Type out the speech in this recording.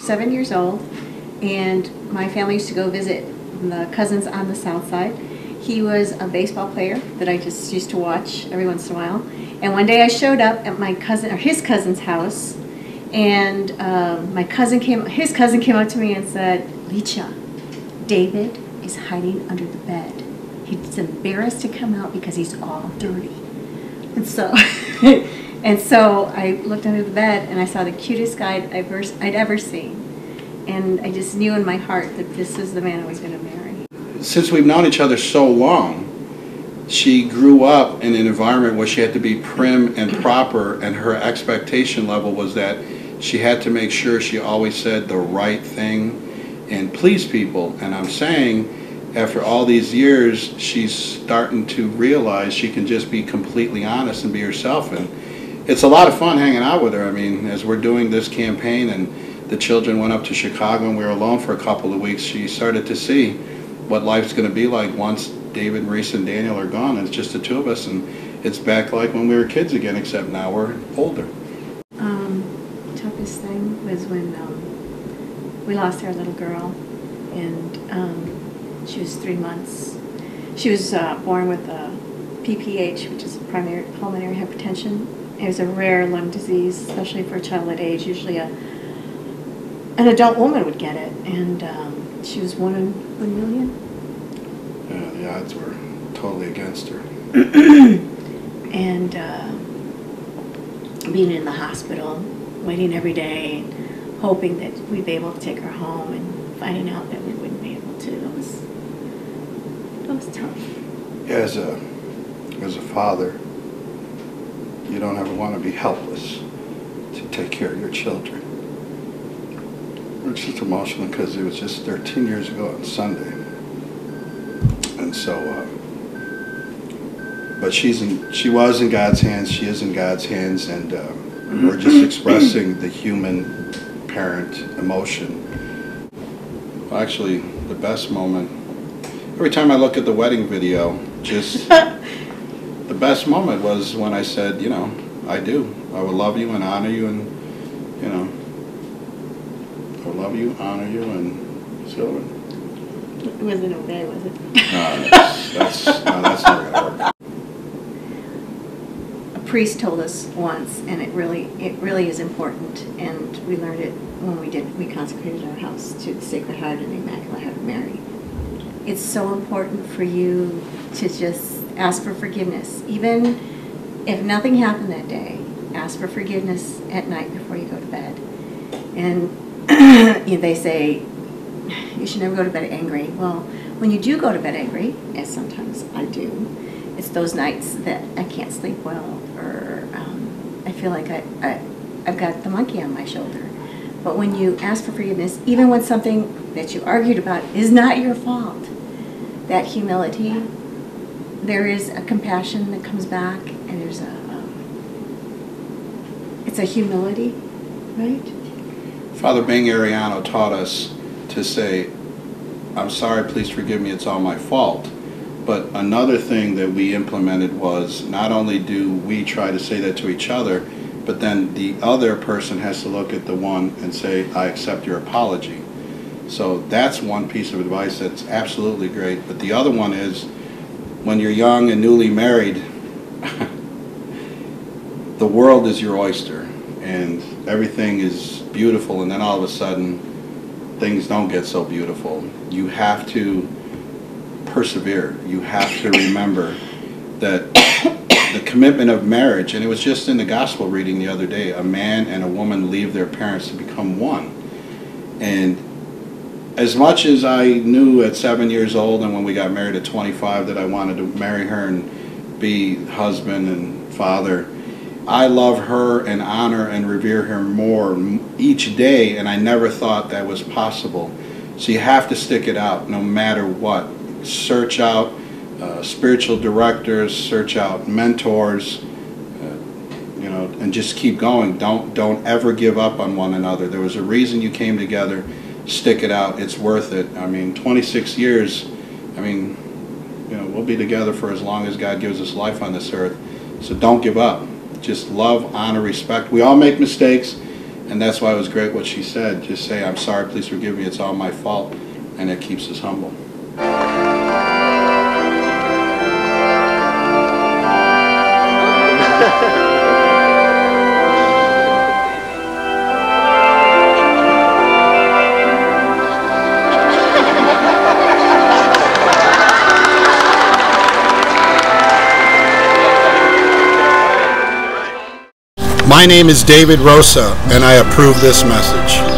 7 years old, and my family used to go visit the cousins on the south side. He was a baseball player that I just used to watch every once in a while. And one day I showed up at my cousin, or his cousin's house, and his cousin came up to me and said, "Licha, David is hiding under the bed. He's embarrassed to come out because he's all dirty." And so, and so I looked under the bed and I saw the cutest guy I'd ever seen. And I just knew in my heart that this is the man I was going to marry. Since we've known each other so long, she grew up in an environment where she had to be prim and proper, and her expectation level was that she had to make sure she always said the right thing and please people. And I'm saying, after all these years, she's starting to realize she can just be completely honest and be herself. And it's a lot of fun hanging out with her. I mean, as we're doing this campaign and the children went up to Chicago and we were alone for a couple of weeks, she started to see what life's going to be like once David, Maurice, and Daniel are gone. And it's just the two of us, and it's back like when we were kids again, except now we're older. Toughest thing was when we lost our little girl, and she was 3 months. She was born with a PPH, which is primary pulmonary hypertension. It was a rare lung disease, especially for a child that age. Usually an adult woman would get it, and she was 1 in 1 million. Yeah, the odds were totally against her. And being in the hospital, waiting every day, hoping that we'd be able to take her home, and finding out that we wouldn't be able to. It was tough. Yeah, as a father, you don't ever want to be helpless to take care of your children. It's just emotional because it was just 13 years ago on Sunday. And so, but she was in God's hands, she is in God's hands, and we're just expressing the human parent emotion. Well, actually, the best moment, every time I look at the wedding video, just the best moment was when I said, you know, I do. I will love you and honor you, and, you know, I will love you, honor you, and so. It wasn't obey, was it? No, that's not going to work. A priest told us once, and it really is important, and we learned it when we consecrated our house to the Sacred Heart and the Immaculate Heart of Mary. It's so important for you to just ask for forgiveness. Even if nothing happened that day, ask for forgiveness at night before you go to bed. And they say, you should never go to bed angry. Well, when you do go to bed angry, as sometimes I do, it's those nights that I can't sleep well, or I feel like I've got the monkey on my shoulder. But when you ask for forgiveness, even when something that you argued about is not your fault, that humility, there is a compassion that comes back, and there's it's a humility, right? Father Bing Ariano taught us to say, I'm sorry, please forgive me, it's all my fault. But another thing that we implemented was, not only do we try to say that to each other, but then the other person has to look at the one and say, I accept your apology. So that's one piece of advice that's absolutely great. But the other one is, when you're young and newly married, the world is your oyster, and everything is beautiful, and then all of a sudden, things don't get so beautiful. You have to persevere. You have to remember that the commitment of marriage, and it was just in the gospel reading the other day, a man and a woman leave their parents to become one. And as much as I knew at 7 years old and when we got married at 25 that I wanted to marry her and be husband and father, I love her and honor and revere her more each day, and I never thought that was possible. So you have to stick it out no matter what. Search out spiritual directors, search out mentors, you know, and just keep going. Don't ever give up on one another. There was a reason you came together. Stick it out. It's worth it. I mean, 26 years, I mean, you know, we'll be together for as long as God gives us life on this earth. So don't give up. Just love, honor, respect. We all make mistakes, And that's why it was great what she said. Just say, I'm sorry, please forgive me, it's all my fault. And it keeps us humble. My name is David Rosa, and I approve this message.